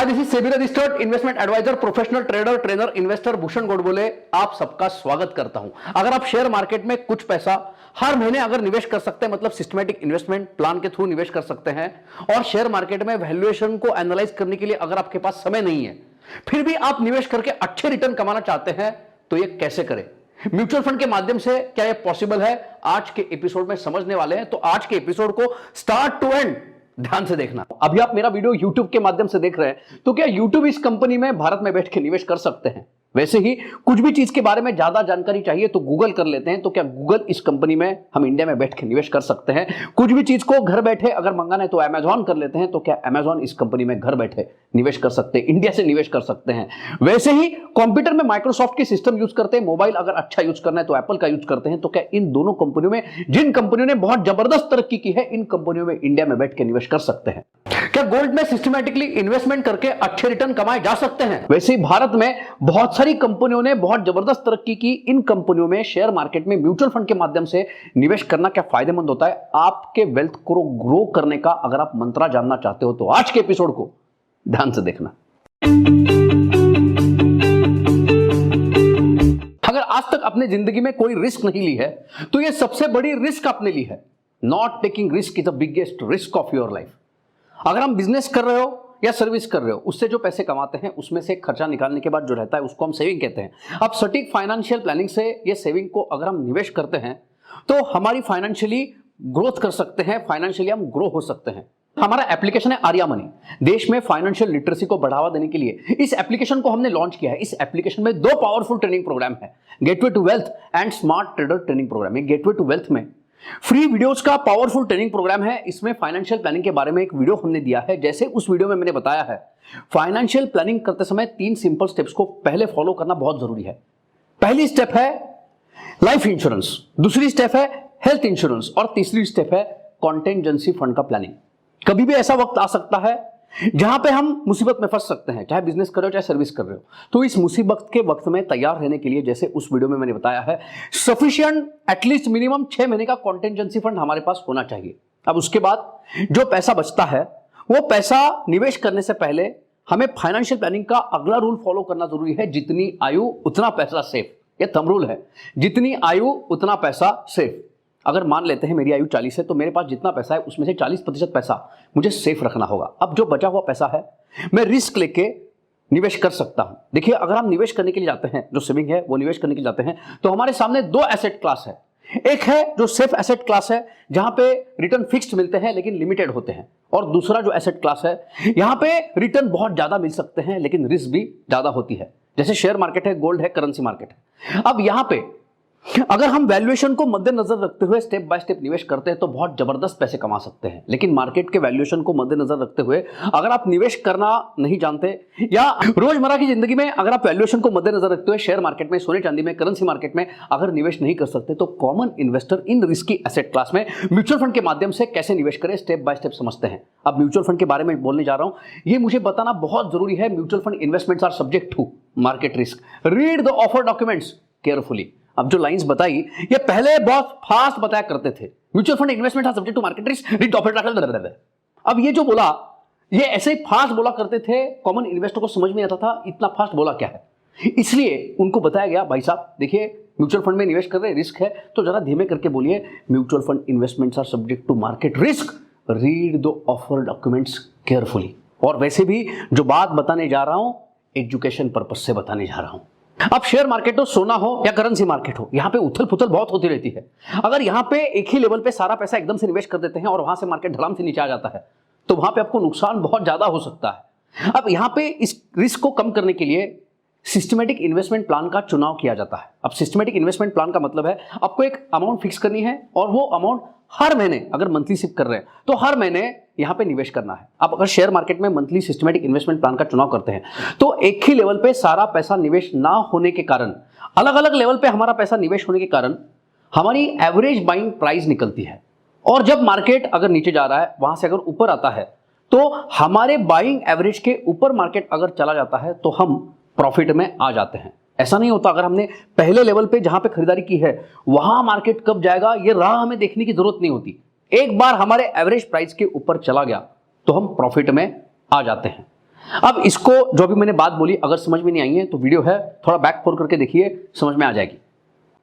Hi, this is SEBI registered investment adviser, professional trader investor Bhushan Godbole आप सबका स्वागत करता हूं। अगर आप शेयर मार्केट में कुछ पैसा हर महीने अगर निवेश कर सकते हैं, मतलब सिस्टमैटिक इन्वेस्टमेंट प्लान के थ्रू निवेश कर सकते हैं, और शेयर मार्केट में वैल्यूएशन को एनालाइज करने के लिए अगर आपके पास समय नहीं है, फिर भी आप निवेश करके अच्छे रिटर्न कमाना चाहते हैं, तो ये कैसे करें? म्यूचुअल फंड के माध्यम से क्या यह पॉसिबल है? आज के एपिसोड में समझने वाले हैं। तो आज के एपिसोड को स्टार्ट टू एंड ध्यान से देखना। अभी आप मेरा वीडियो YouTube के माध्यम से देख रहे हैं, तो क्या YouTube इस कंपनी में भारत में बैठ के निवेश कर सकते हैं? वैसे ही कुछ भी चीज के बारे में ज्यादा जानकारी चाहिए तो गूगल कर लेते हैं। तो क्या गूगल इस कंपनी में हम इंडिया में बैठ के निवेश कर सकते हैं? कुछ भी चीज को घर बैठे अगर मंगाना है तो Amazon कर लेते हैं। तो क्या Amazon इस कंपनी में घर बैठे निवेश कर सकते हैं, इंडिया से निवेश कर सकते हैं? वैसे ही कंप्यूटर में माइक्रोसॉफ्ट की सिस्टम यूज करते हैं, मोबाइल अगर अच्छा यूज करना है तो एप्पल का यूज करते हैं। तो क्या इन दोनों कंपनियों में, जिन कंपनियों ने बहुत जबरदस्त तरक्की की है, इन कंपनियों में इंडिया में बैठ के निवेश कर सकते हैं? क्या गोल्ड में सिस्टमैटिकली इन्वेस्टमेंट करके अच्छे रिटर्न कमाए जा सकते हैं? वैसे ही भारत में बहुत सारी कंपनियों ने बहुत जबरदस्त तरक्की की। इन कंपनियों में शेयर मार्केट में म्यूचुअल फंड के माध्यम से निवेश करना क्या फायदेमंद होता है? आपके वेल्थ को ग्रो करने का अगर आप मंत्र जानना चाहते हो तो आज के एपिसोड को ध्यान से देखना। अगर आज तक अपने जिंदगी में कोई रिस्क नहीं ली है तो यह सबसे बड़ी रिस्क आपने ली है। Not taking risk is the biggest risk of your life. अगर हम बिजनेस कर रहे हो या सर्विस कर रहे हो, उससे जो पैसे कमाते हैं उसमें से खर्चा निकालने के बाद जो रहता है उसको हम सेविंग कहते हैं। अब सटीक फाइनेंशियल प्लानिंग से ये सेविंग को अगर हम निवेश करते हैं तो हमारी फाइनेंशियली ग्रोथ कर सकते हैं, फाइनेंशियली हम ग्रो हो सकते हैं। हमारा एप्लीकेशन है आर्या मनी। देश में फाइनेंशियल लिटरेसी को बढ़ावा देने के लिए इस एप्लीकेशन को हमने लॉन्च किया है। इस एप्लीकेशन में दो पावरफुल ट्रेनिंग प्रोग्राम है, gateway to wealth and smart trader training programme. Gateway to wealth में फ्री वीडियोस का पावरफुल ट्रेनिंग प्रोग्राम है। इसमें फाइनेंशियल प्लानिंग के बारे में एक वीडियो हमने दिया है। जैसे उस वीडियो में मैंने बताया है, फाइनेंशियल प्लानिंग करते समय 3 सिंपल स्टेप्स को पहले फॉलो करना बहुत जरूरी है। पहली स्टेप है लाइफ इंश्योरेंस, दूसरी स्टेप है हेल्थ इंश्योरेंस, और तीसरी स्टेप है कॉन्टेंजेंसी फंड का प्लानिंग। कभी भी ऐसा वक्त आ सकता है जहां पे हम मुसीबत में फंस सकते हैं, चाहे बिजनेस कर रहे हो चाहे सर्विस कर रहे हो। तो इस मुसीबत के वक्त में तैयार रहने के लिए, जैसे उस वीडियो में मैंने बताया है, सफिशिएंट एटलीस्ट मिनिमम 6 महीने का कॉन्टेंजेंसी फंड हमारे पास होना चाहिए। अब उसके बाद जो पैसा बचता है वो पैसा निवेश करने से पहले हमें फाइनेंशियल प्लानिंग का अगला रूल फॉलो करना जरूरी है, जितनी आयु उतना पैसा सेफ। ये थंब रूल है, जितनी आयु उतना पैसा सेफ। अगर मान लेते हैं मेरी आयु 40 है तो मेरे पास जितना पैसा है उसमें से 40% पैसा मुझे सेफ रखना होगा। अब जो बचा हुआ पैसा है मैं रिस्क लेके निवेश कर सकता हूं। देखिए, अगर हम निवेश करने के लिए जाते हैं, जो सेविंग है वो निवेश करने के लिए जाते हैं, तो हमारे सामने 2 एसेट क्लास है। एक है जो सेफ एसेट क्लास है, जहां पे रिटर्न फिक्स्ड मिलते हैं लेकिन लिमिटेड होते हैं, और दूसरा जो एसेट क्लास है, यहां पे रिटर्न बहुत ज्यादा मिल सकते हैं लेकिन रिस्क भी ज्यादा होती है। जैसे शेयर मार्केट है, गोल्ड है, करेंसी मार्केट है। अब यहां पे अगर हम वैल्यूएशन को मद्देनजर रखते हुए स्टेप बाय स्टेप निवेश करते हैं तो बहुत जबरदस्त पैसे कमा सकते हैं। लेकिन मार्केट के वैल्यूएशन को मद्देनजर रखते हुए अगर आप निवेश करना नहीं जानते, या रोजमर्रा की जिंदगी में अगर आप वैल्यूएशन को मद्देनजर रखते हुए शेयर मार्केट में, सोने चांदी में, करेंसी मार्केट में अगर निवेश नहीं कर सकते, तो common investor in risky asset class में म्यूचुअल फंड के माध्यम से कैसे निवेश करें, स्टेप बाय स्टेप समझते हैं। अब म्यूचुअल फंड के बारे में बोलने जा रहा हूं, यह मुझे बताना बहुत जरूरी है। Mutual fund investments are subject to market risk. Read the offer documents carefully. अब जो लाइंस बताई ये पहले बहुत फास्ट बताया करते थे, म्यूचुअल फंड इन्वेस्टमेंट है subject to market risk, read the offer documents. अब ये जो बोला, ये ऐसे ही फास्ट बोला करते थे, कॉमन इन्वेस्टर को समझ में आता था इतना फास्ट बोला क्या है। इसलिए उनको बताया गया, भाई साहब देखिए, म्यूचुअल फंड में निवेश कर रहे, रिस्क है, तो जरा धीमे करके बोलिए, mutual fund investments are subject to market risk, read the offer documents carefully. और वैसे भी जो बात बताने जा रहा हूं एजुकेशन पर्पस से बताने जा रहा हूं। अब शेयर मार्केट हो, सोना हो या करेंसी मार्केट हो, यहां पे उथल पुथल बहुत होती रहती है। अगर यहां पे एक ही लेवल पे सारा पैसा एकदम से निवेश कर देते हैं और वहां से मार्केट धड़ाम से नीचे आ जाता है, तो वहां पे आपको नुकसान बहुत ज्यादा हो सकता है। अब यहां पे इस रिस्क को कम करने के लिए सिस्टमैटिक इन्वेस्टमेंट प्लान का चुनाव किया जाता है। अब सिस्टमैटिक इन्वेस्टमेंट प्लान का मतलब है आपको एक अमाउंट फिक्स करनी है, और वो अमाउंट हर महीने, अगर मंथली शिफ्ट कर रहे हैं तो हर महीने यहां पे निवेश करना है। आप अगर शेयर मार्केट में मंथली सिस्टमैटिक इन्वेस्टमेंट प्लान का चुनाव करते हैं तो एक ही लेवल पे सारा पैसा निवेश ना होने के कारण, अलग अलग लेवल पे हमारा पैसा निवेश होने के कारण हमारी एवरेज बाइंग प्राइस निकलती है। और जब मार्केट अगर नीचे जा रहा है, वहां से अगर ऊपर आता है, तो हमारे बाइंग एवरेज के ऊपर मार्केट अगर चला जाता है तो हम प्रॉफिट में आ जाते हैं। ऐसा नहीं होता अगर हमने पहले लेवल पे जहां पे खरीदारी की है वहां मार्केट कब जाएगा ये राह हमें देखने की जरूरत नहीं होती। एक बार हमारे एवरेज प्राइस के ऊपर चला गया तो हम प्रॉफिट में आ जाते हैं। अब इसको जो भी मैंने बात बोली अगर समझ में नहीं आई है तो वीडियो है थोड़ा बैक फोर करके देखिए, समझ में आ जाएगी।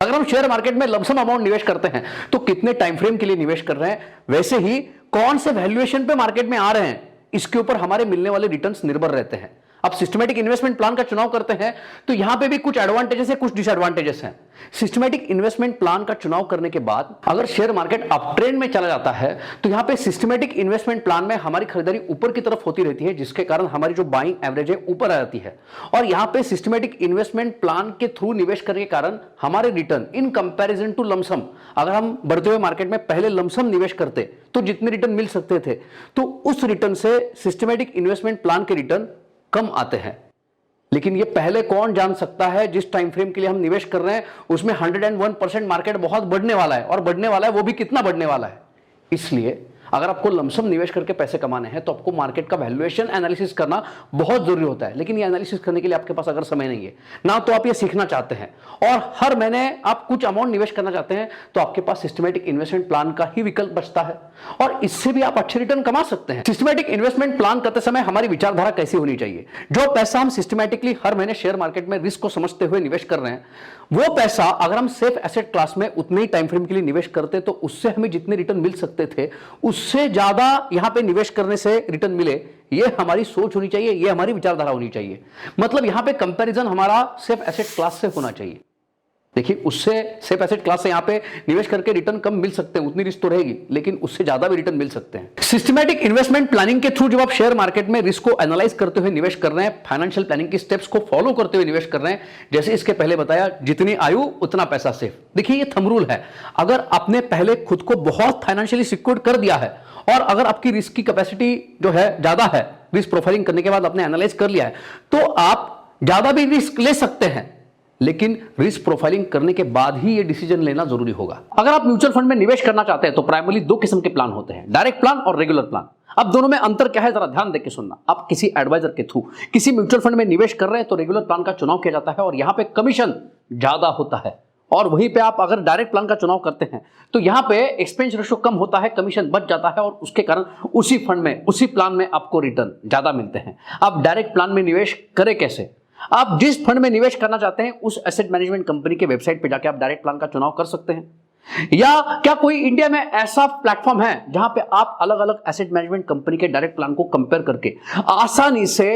अगर हम शेयर मार्केट में लमसम अमाउंट निवेश करते हैं तो कितने टाइम फ्रेम के लिए निवेश कर रहे हैं, वैसे ही कौन से वैल्यूएशन पे मार्केट में आ रहे हैं, इसके ऊपर हमारे मिलने वाले रिटर्न्स निर्भर रहते हैं। अब सिस्टमैटिक इन्वेस्टमेंट प्लान का चुनाव करते हैं तो यहां पे भी कुछ एडवांटेजेस है, कुछ डिसएडवांटेजेस हैं। सिस्टमैटिक इन्वेस्टमेंट प्लान का चुनाव करने के बाद अगर शेयर मार्केट अप ट्रेंड में चला जाता है तो यहां पे सिस्टमैटिक इन्वेस्टमेंट प्लान में हमारी खरीदारी ऊपर की तरफ होती रहती है, जिसके कारण हमारी जो बाइंग एवरेज है ऊपर आ जाती है। और यहां पे सिस्टमैटिक इन्वेस्टमेंट प्लान के थ्रू निवेश करने के कारण हमारे return in comparison to lump sum, अगर हम बढ़ते हुए मार्केट में पहले लमसम निवेश करते तो जितने रिटर्न मिल सकते थे तो उस रिटर्न से सिस्टमैटिक इन्वेस्टमेंट प्लान के रिटर्न कम आते हैं। लेकिन ये पहले कौन जान सकता है जिस टाइम फ्रेम के लिए हम निवेश कर रहे हैं उसमें 101% मार्केट बहुत बढ़ने वाला है, और बढ़ने वाला है वो भी कितना बढ़ने वाला है। इसलिए अगर आपको लमसम निवेश करके पैसे कमाने हैं तो आपको मार्केट का वैल्यूएशन एनालिसिस करना बहुत जरूरी होता है। लेकिन ये एनालिसिस करने के लिए आपके पास अगर समय नहीं है ना, तो आप ये सीखना चाहते हैं और हर महीने आप कुछ अमाउंट निवेश करना चाहते हैं, तो आपके पास सिस्टमैटिक इन्वेस्टमेंट प्लान का ही विकल्प बचता है और इससे भी आप अच्छे रिटर्न कमा सकते हैं। सिस्टमैटिक इन्वेस्टमेंट प्लान करते समय हमारी विचारधारा कैसी होनी चाहिए? जो पैसा हम सिस्टमैटिकली हर महीने शेयर मार्केट में रिस्क को समझते हुए निवेश कर रहे हैं, वो पैसा अगर हम सेफ एसेट क्लास में उतने ही टाइम फ्रेम के लिए निवेश करते तो उससे हमें जितने रिटर्न मिल सकते थे उससे ज्यादा यहां पे निवेश करने से रिटर्न मिले, ये हमारी सोच होनी चाहिए, ये हमारी विचारधारा होनी चाहिए। मतलब यहां पे कंपैरिजन हमारा सेफ एसेट क्लास से होना चाहिए। देखिए, उससे सेफ एसेट क्लास से यहां पे निवेश करके रिटर्न कम मिल सकते हैं, उतनी रिस्क तो रहेगी, लेकिन उससे ज्यादा भी रिटर्न मिल सकते हैं। सिस्टमैटिक इन्वेस्टमेंट प्लानिंग के थ्रू जब आप शेयर मार्केट में रिस्क को एनालाइज करते हुए निवेश कर रहे हैं, फाइनेंशियल प्लानिंग की स्टेप्स को फॉलो करते हुए निवेश कर रहे हैं, जैसे इसके पहले बताया, जितनी आयु उतना पैसा सेफ। देखिए, ये थंब रूल है। अगर आपने पहले खुद को बहुत फाइनेंशियली सिक्योर कर दिया है और अगर आपकी रिस्क की कैपेसिटी जो है ज्यादा है, रिस्क प्रोफाइलिंग करने के बाद आपने एनालाइज कर लिया है, तो आप ज्यादा भी रिस्क ले सकते हैं, लेकिन रिस्क प्रोफाइलिंग करने के बाद ही ये डिसीजन लेना जरूरी होगा। अगर आप म्यूचुअल फंड में निवेश करना चाहते हैं तो प्राइमरली दो किस्म के प्लान होते हैं, डायरेक्ट प्लान और रेगुलर प्लान। अब दोनों में अंतर क्या है, जरा ध्यान देकर सुनना। आप किसी एडवाइजर के थ्रू किसी म्यूचुअल फंड में निवेश कर रहे हैं तो रेगुलर प्लान का चुनाव किया जाता है और यहां पे कमीशन ज्यादा होता है, और वहीं पे आप अगर डायरेक्ट प्लान का चुनाव करते हैं तो यहां पे एक्सपेंस रेशियो कम होता है, कमीशन बच जाता है और उसके कारण उसी फंड में, उसी प्लान में आपको रिटर्न ज्यादा मिलते हैं। आप डायरेक्ट प्लान में निवेश करें कैसे? आप जिस फंड में निवेश करना चाहते हैं उस एसेट मैनेजमेंट कंपनी के वेबसाइट पे जाके आप डायरेक्ट प्लान का चुनाव कर सकते हैं। या क्या कोई इंडिया में ऐसा प्लेटफॉर्म है जहां पे आप अलग अलग एसेट मैनेजमेंट कंपनी के डायरेक्ट प्लान को कंपेयर करके आसानी से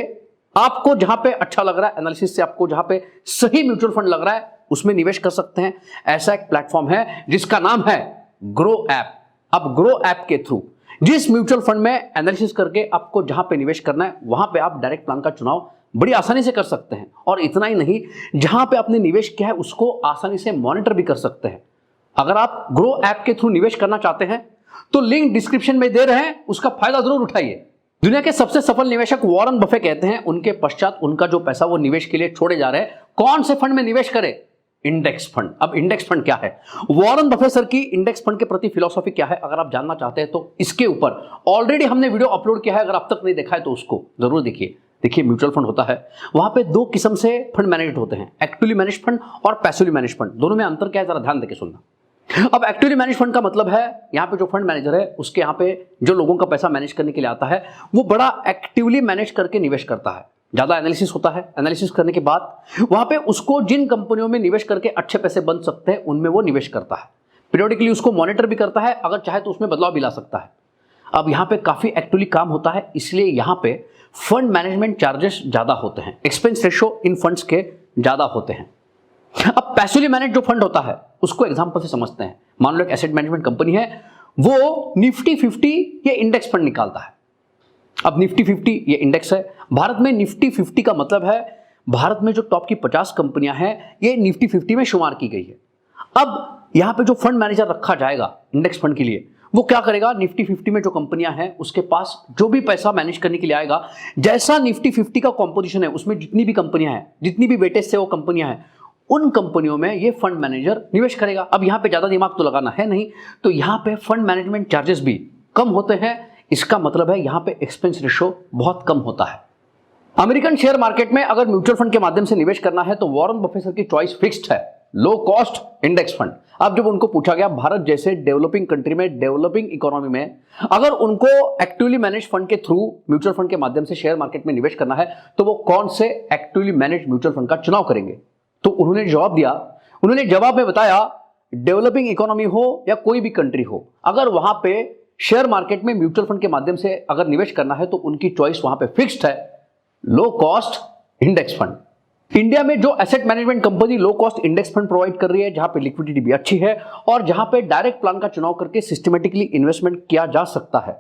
आपको जहां पे अच्छा लग रहा है, एनालिसिस से आपको जहां पे सही म्यूचुअल फंड लग रहा है उसमें निवेश कर सकते हैं? ऐसा एक प्लेटफॉर्म है जिसका नाम है ग्रो ऐप। अब ग्रो ऐप के थ्रू जिस म्यूचुअल फंड में एनालिसिस करके आपको जहां पे निवेश करना है वहां पे आप डायरेक्ट प्लान का चुनाव बड़ी आसानी से कर सकते हैं। और इतना ही नहीं, जहां पे आपने निवेश किया है उसको आसानी से मॉनिटर भी कर सकते हैं। अगर आप ग्रो ऐप के थ्रू निवेश करना चाहते हैं तो लिंक डिस्क्रिप्शन में दे रहे हैं, उसका फायदा जरूर उठाइए। दुनिया के सबसे सफल निवेशक वॉरेन बफे कहते हैं उनके पश्चात उनका जो पैसा वो निवेश के लिए छोड़े जा रहे हैं, कौन से फंड में निवेश करें? Index fund. अब इंडेक्स फंड क्या है? वॉरेन बफे सर की इंडेक्स फंड के प्रति फिलॉसफी क्या है, अगर आप जानना चाहते हैं तो इसके ऊपर ऑलरेडी हमने वीडियो अपलोड किया है, अगर आप तक नहीं देखा है तो उसको जरूर देखिए। देखिए, म्यूचुअल फंड होता है, वहां पे दो किस्म से फंड मैनेज्ड होते हैं, एक्टिवली मैनेज फंड और पैसिवली मैनेज फंड। दोनों में अंतर क्या है, जरा ध्यान देके सुनना। अब एक्टिवली मैनेज फंड का मतलब है यहाँ पे जो फंड मैनेजर है उसके यहाँ पे जो लोगों का पैसा मैनेज करने के लिए आता है वो बड़ा एक्टिवली मैनेज करके निवेश करता है, ज्यादा एनालिसिस होता है। एनालिसिस करने के बाद वहां पे उसको जिन कंपनियों में निवेश करके अच्छे पैसे बन सकते हैं उनमें वो निवेश करता है। पीरियोडिकली उसको मॉनिटर भी करता है, अगर चाहे तो उसमें बदलाव भी ला सकता है। अब यहाँ पे काफी एक्टिवली काम होता है, इसलिए यहाँ पे फंड मैनेजमेंट चार्जेस ज्यादा होते हैं, एक्सपेंस रेशियो इन फंड्स के ज्यादा होते हैं। अब पैसिवली मैनेज जो फंड होता है उसको एग्जांपल से समझते हैं। मान लो एक एसेट मैनेजमेंट कंपनी है, वो निफ्टी 50 ये इंडेक्स फंड निकालता है। अब निफ्टी 50 ये इंडेक्स है, भारत में निफ्टी 50 का मतलब है भारत में जो टॉप की 50 कंपनियां हैं ये निफ्टी 50 में शुमार की गई है। अब यहां पे जो फंड मैनेजर रखा जाएगा इंडेक्स फंड के लिए, वो क्या करेगा, निफ्टी 50 में जो कंपनियां हैं उसके पास जो भी पैसा मैनेज करने के लिए आएगा, जैसा निफ्टी 50 का कॉम्पोजिशन है उसमें जितनी भी कंपनियां हैं, जितनी भी वेटेज से वो कंपनियां हैं, उन कंपनियों में ये फंड मैनेजर निवेश करेगा। अब यहां पे ज्यादा दिमाग तो लगाना है नहीं, तो यहां पे फंड मैनेजमेंट चार्जेस भी कम होते हैं। इसका मतलब है यहां पे एक्सपेंस रेशियो बहुत कम होता है। अमेरिकन शेयर मार्केट में अगर म्यूचुअल फंड के माध्यम से निवेश करना है तो वॉरेन बफे सर की चॉइस फिक्स्ड है, लो कॉस्ट इंडेक्स फंड। अब जब उनको पूछा गया भारत जैसे डेवलपिंग कंट्री में, डेवलपिंग इकोनॉमी में, अगर उनको एक्टिवली मैनेज फंड के थ्रू, म्यूचुअल फंड के माध्यम से शेयर मार्केट में निवेश करना है तो वो कौन से एक्टिवली मैनेज म्यूचुअल फंड का चुनाव करेंगे? तो उन्होंने जवाब दिया, उन्होंने जवाब में बताया डेवलपिंग इकोनॉमी हो या कोई भी कंट्री हो, अगर वहां पे शेयर मार्केट में म्यूचुअल फंड के माध्यम से अगर निवेश करना है तो उनकी चॉइस वहां पे फिक्स्ड है, low cost index fund. India में जो asset management company low cost index fund provide कर रही है, जहां पे लिक्विडिटी भी अच्छी है और जहां पे डायरेक्ट प्लान का चुनाव करके सिस्टमेटिकली इन्वेस्टमेंट किया जा सकता है,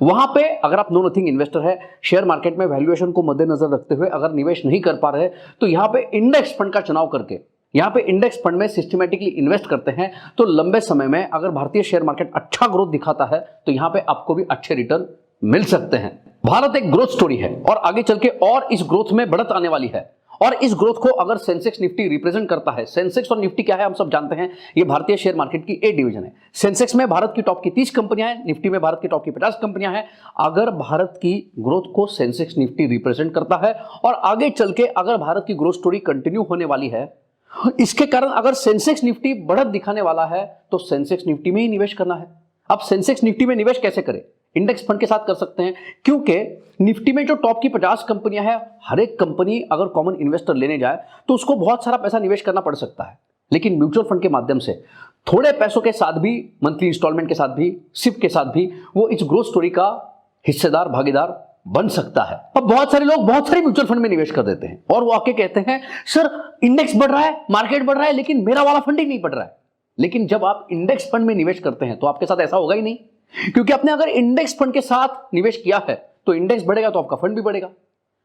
वहां पे अगर आप नो नथिंग इन्वेस्टर है, शेयर मार्केट में वैल्यूएशन को मद्देनजर रखते हुए अगर निवेश नहीं कर पा रहे तो यहां पे इंडेक्स फंड का चुनाव करके, यहां पे इंडेक्स फंड में सिस्टमेटिकली इन्वेस्ट करते हैं तो लंबे समय में अगर भारतीय शेयर मार्केट अच्छा ग्रोथ दिखाता है तो यहां पे आपको भी अच्छे रिटर्न मिल सकते हैं। भारत एक ग्रोथ स्टोरी है और आगे चल के और इस ग्रोथ में बढ़त आने वाली है और इस ग्रोथ को अगर सेंसेक्स निफ्टी रिप्रेजेंट करता है, सेंसेक्स और निफ्टी क्या है हम सब जानते हैं, ये भारतीय शेयर मार्केट की ए डिवीजन है। सेंसेक्स में भारत की टॉप की 30 कंपनियां हैं, निफ्टी में भारत की टॉप की 50 कंपनियां हैं। अगर भारत की ग्रोथ को सेंसेक्स निफ्टी रिप्रेजेंट करता है और आगे चल के अगर भारत की ग्रोथ स्टोरी कंटिन्यू होने वाली है, इसके कारण अगर सेंसेक्स निफ्टी बढ़त दिखाने वाला है तो सेंसेक्स निफ्टी में ही निवेश करना है। अब सेंसेक्स निफ्टी में निवेश कैसे करें? इंडेक्स फंड के साथ कर सकते हैं, क्योंकि निफ्टी में जो टॉप की 50 कंपनियां हैं, हर एक कंपनी अगर कॉमन इन्वेस्टर लेने जाए तो उसको बहुत सारा पैसा निवेश करना पड़ सकता है, लेकिन म्यूचुअल फंड के माध्यम से थोड़े पैसों के साथ भी, मंथली इंस्टॉलमेंट के साथ भी, सिप के साथ भी वो इस ग्रोथ स्टोरी का हिस्सेदार, भागीदार बन सकता है। अब बहुत सारे लोग बहुत सारे म्यूचुअल फंड में निवेश कर देते हैं और वो आके कहते हैं सर इंडेक्स बढ़ रहा है, मार्केट बढ़ रहा है, लेकिन मेरा वाला फंड ही नहीं बढ़ रहा है। लेकिन जब आप इंडेक्स फंड में निवेश करते हैं तो आपके साथ ऐसा होगा ही नहीं, क्योंकि आपने अगर इंडेक्स फंड के साथ निवेश किया है तो इंडेक्स बढ़ेगा तो आपका फंड भी बढ़ेगा।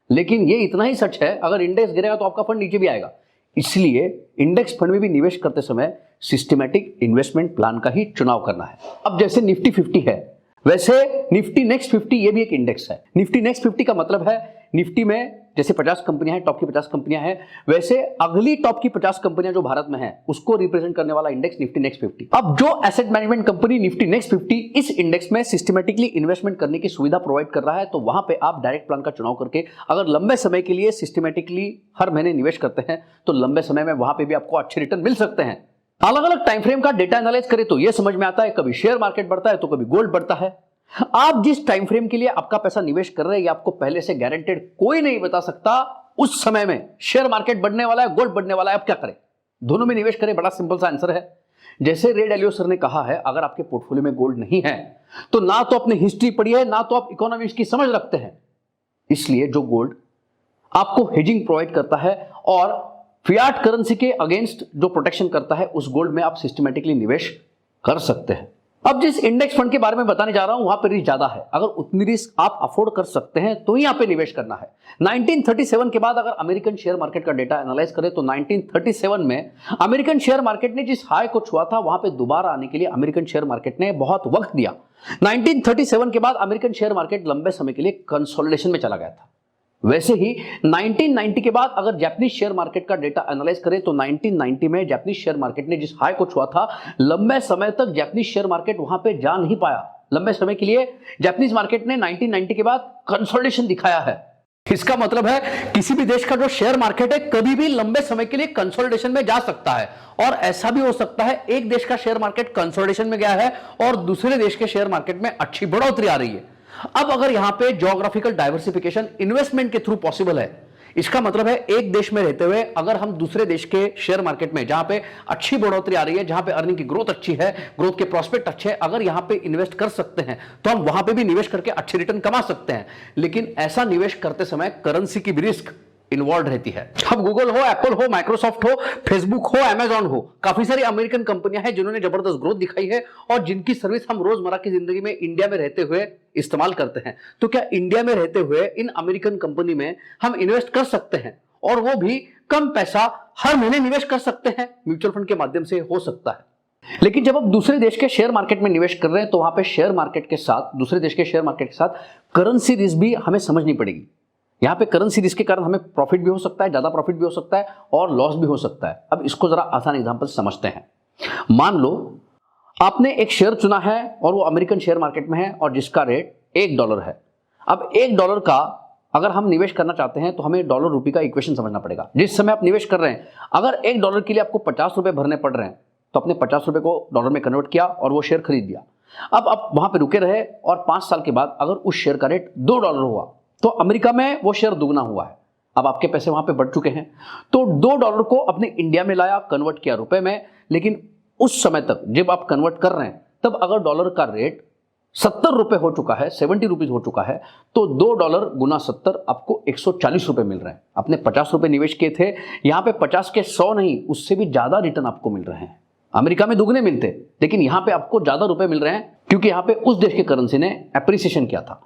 लेकिन ये इतना ही सच है, अगर इंडेक्स गिरेगा तो आपका फंड नीचे भी आएगा। इसलिए इंडेक्स फंड में भी निवेश करते समय सिस्टमैटिक इन्वेस्टमेंट प्लान का ही चुनाव करना है। अब जैसे निफ्टी 50 है, वैसे निफ्टी नेक्स्ट 50 ये भी एक इंडेक्स है। निफ्टी नेक्स्ट 50 का मतलब है निफ्टी में जैसे 50 कंपनियां हैं, टॉप की 50 कंपनियां हैं, वैसे अगली टॉप की 50 कंपनियां जो भारत में हैं उसको रिप्रेजेंट करने वाला इंडेक्स निफ्टी नेक्स्ट 50। अब जो asset management company Nifty next 50 इस इंडेक्स में सिस्टमैटिकली इन्वेस्टमेंट करने की सुविधा प्रोवाइड कर रहा है, तो वहां पे आप डायरेक्ट प्लान का चुनाव करके अगर लंबे समय के लिए सिस्टमैटिकली हर महीने निवेश करते हैं तो लंबे समय में वहां पे भी आपको अच्छे रिटर्न मिल सकते हैं। अलग अलग टाइम फ्रेम का डेटा एनालाइज करें तो यह समझ में आता है, कभी शेयर मार्केट बढ़ता है तो कभी गोल्ड बढ़ता है। आप जिस टाइम फ्रेम के लिए आपका पैसा निवेश कर रहे हैं, आपको पहले से गारंटेड कोई नहीं बता सकता उस समय में शेयर मार्केट बढ़ने वाला है, गोल्ड बढ़ने वाला है, अब क्या करें? दोनों में निवेश करें, बड़ा सिंपल सा आंसर है। जैसे रे डालियो सर ने कहा है, अगर आपके पोर्टफोलियो में गोल्ड नहीं है तो ना तो अपनी हिस्ट्री पढ़ी है, ना तो आप इकोनॉमिक्स की समझ रखते हैं। इसलिए जो गोल्ड आपको हेजिंग प्रोवाइड करता है और फियाट करेंसी के अगेंस्ट जो प्रोटेक्शन करता है, उस गोल्ड में आप सिस्टमैटिकली निवेश कर सकते हैं। अब जिस इंडेक्स फंड के बारे में बताने जा रहा हूं वहां पर रिस्क ज्यादा है। अगर उतनी रिस्क आप अफोर्ड कर सकते हैं तो ही यहां पे निवेश करना है। 1937 के बाद अगर अमेरिकन शेयर मार्केट का डेटा एनालाइज करें तो 1937 में अमेरिकन शेयर मार्केट ने जिस हाई को छुआ था वहां पे दोबारा आने के लिए अमेरिकन शेयर मार्केट ने बहुत वक्त दिया। 1937 के बाद अमेरिकन शेयर मार्केट लंबे समय के लिए कंसोलिडेशन में चला गया था। वैसे ही 1990 के बाद अगर जापानीज शेयर मार्केट का डेटा एनालाइज करें तो 1990 में जापानीज शेयर मार्केट ने जिस हाई को छुआ था, लंबे समय तक जापानीज शेयर मार्केट वहां पे जा नहीं पाया। लंबे समय के लिए जापानीज मार्केट ने 1990 के बाद कंसोलिडेशन दिखाया है। इसका मतलब है किसी भी देश का जो शेयर मार्केट है कभी भी लंबे समय के लिए कंसोलिडेशन में जा सकता है, और ऐसा भी हो सकता है एक देश का शेयर मार्केट कंसोलिडेशन में गया है और दूसरे देश के शेयर मार्केट में अच्छी बढ़ोतरी आ रही है। अब अगर यहां पे ज्योग्राफिकल डाइवर्सिफिकेशन इन्वेस्टमेंट के थ्रू पॉसिबल है, इसका मतलब है एक देश में रहते हुए अगर हम दूसरे देश के शेयर मार्केट में जहां पे अच्छी बढ़ोतरी आ रही है, जहां पे अर्निंग की ग्रोथ अच्छी है, ग्रोथ के प्रोस्पेक्ट अच्छे हैं, अगर यहां पे इन्वेस्ट कर सकते हैं तो हम वहां पे भी निवेश करके अच्छे रिटर्न कमा सकते हैं। लेकिन ऐसा निवेश करते समय करेंसी की भी रिस्क इन्वॉल्व रहती है। अब गूगल हो, एप्पल हो, माइक्रोसॉफ्ट हो, फेसबुक हो, अमेजॉन हो, काफी सारी अमेरिकन कंपनियां हैं जिन्होंने जबरदस्त ग्रोथ दिखाई है और जिनकी सर्विस हम रोजमर्रा की जिंदगी में इंडिया में रहते हुए इस्तेमाल करते हैं। तो क्या इंडिया में रहते हुए इन अमेरिकन कंपनी में हम इन्वेस्ट कर सकते हैं, और वो भी कम पैसा हर महीने निवेश कर सकते हैं? म्यूचुअल फंड के माध्यम से हो सकता है। लेकिन जब आप दूसरे देश के शेयर मार्केट में निवेश कर रहे हैं तो वहां पे शेयर मार्केट के साथ, दूसरे देश के शेयर मार्केट के साथ करेंसी रिस्क भी हमें समझनी पड़ेगी। यहां पे करेंसी रिस्क के कारण हमें प्रॉफिट भी हो सकता है, ज्यादा प्रॉफिट भी हो सकता है और लॉस भी हो सकता है। अब इसको जरा आसान एग्जांपल से समझते हैं। मान लो आपने एक शेयर चुना है और वो अमेरिकन शेयर मार्केट में है और जिसका रेट $1 है। अब $1 का अगर हम निवेश करना चाहते हैं तो हमें डॉलर रुपये का इक्वेशन समझना पड़ेगा। जिस समय आप निवेश कर रहे हैं, अगर $1 के लिए आपको 50 रुपए भरने पड़ रहे हैं, तो अपने 50 रुपए को डॉलर में कन्वर्ट किया और वो शेयर खरीद लिया। अब आप वहां पे रुके रहे और 5 साल के बाद अगर उस शेयर का रेट $2 हुआ, तो अमेरिका में वो शेयर दुगना हुआ है। अब आपके पैसे वहां पे बढ़ चुके हैं, तो $2 को अपने इंडिया में लाया, कन्वर्ट किया रुपए में। लेकिन उस समय तक जब आप कन्वर्ट कर रहे हैं, तब अगर डॉलर का रेट 70 रुपए हो चुका है, 70 रुपीज हो चुका है, तो $2 गुना 70 आपको 140 रुपए मिल रहे हैं। आपने 50 रुपए निवेश किए थे, यहां पे 50 के 100 नहीं, उससे भी ज्यादा रिटर्न आपको मिल रहे हैं। अमेरिका में दुगने मिलते, लेकिन यहां पे आपको ज्यादा रुपए मिल रहे हैं, क्योंकि यहां पे उस देश की करेंसी ने एप्रिसिएशन किया था।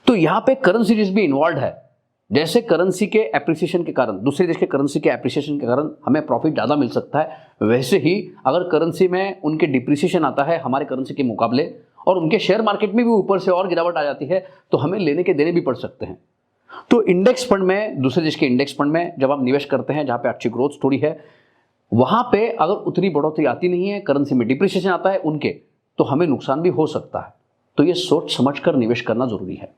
तो यहां पे करेंसी रिस्क भी इन्वॉल्व है। जैसे करेंसी के एप्रिसिएशन के कारण, दूसरे देश के करेंसी के एप्रिसिएशन के कारण हमें प्रॉफिट ज्यादा मिल सकता है, वैसे ही अगर करेंसी में उनके डिप्रिसिएशन आता है हमारे करेंसी के मुकाबले, और उनके शेयर मार्केट में भी ऊपर से और गिरावट आ जाती है, तो हमें लेने के देने भी पड़ सकते हैं। तो इंडेक्स फंड में, दूसरे देश के इंडेक्स फंड में जब आप निवेश करते हैं, जहां पे अच्छी ग्रोथ स्टोरी है, वहां पे अगर उतनी बढ़ोतरी आती नहीं है, करेंसी में डिप्रिसिएशन आता है उनके, तो हमें नुकसान भी हो सकता है। तो ये सोच समझकर निवेश करना जरूरी है।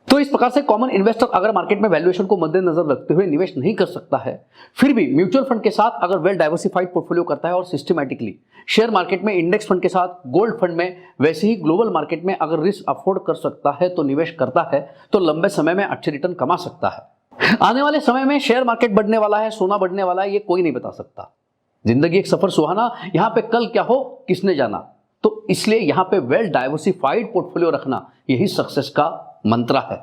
तो इस प्रकार से कॉमन इन्वेस्टर अगर मार्केट में वैल्यूएशन को मद्देनजर रखते हुए निवेश नहीं कर सकता है, फिर भी म्यूचुअल फंड के साथ अगर वेल डाइवर्सिफाइड पोर्टफोलियो करता है और सिस्टमैटिकली शेयर मार्केट में, इंडेक्स फंड के साथ, गोल्ड फंड में, वैसे ही ग्लोबल मार्केट में अगर रिस्क अफोर्ड कर सकता है, तो निवेश करता है, तो लंबे समय में अच्छे रिटर्न कमा सकता है। आने वाले समय में शेयर मार्केट बढ़ने वाला है, सोना बढ़ने वाला है, ये कोई नहीं बता सकता। जिंदगी एक सफर सुहाना, यहां पे कल क्या हो किसने जाना। तो इसलिए यहां पे वेल डाइवर्सिफाइड पोर्टफोलियो रखना यही सक्सेस का मंत्र है।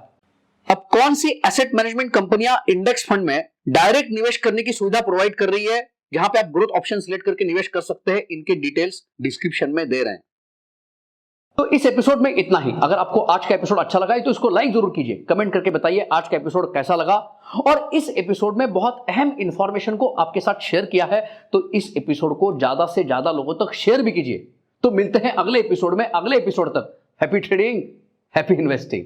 अब कौन सी एसेट मैनेजमेंट कंपनियां इंडेक्स फंड में डायरेक्ट निवेश करने की सुविधा प्रोवाइड कर रही है, जहां पे आप ग्रोथ ऑप्शन सिलेक्ट करके निवेश कर सकते हैं, इनके डिटेल्स डिस्क्रिप्शन में दे रहे हैं। तो इस एपिसोड में इतना ही। अगर आपको आज का एपिसोड अच्छा लगा है तो इसको लाइक जरूर कीजिए, कमेंट करके बताइए आज का एपिसोड कैसा लगा। और इस एपिसोड में बहुत अहम इंफॉर्मेशन को आपके साथ शेयर किया है, तो इस एपिसोड को ज्यादा से ज्यादा लोगों तक शेयर भी कीजिए। तो मिलते हैं अगले एपिसोड में। अगले एपिसोड तक हैप्पी ट्रेडिंग, हैप्पी इन्वेस्टिंग।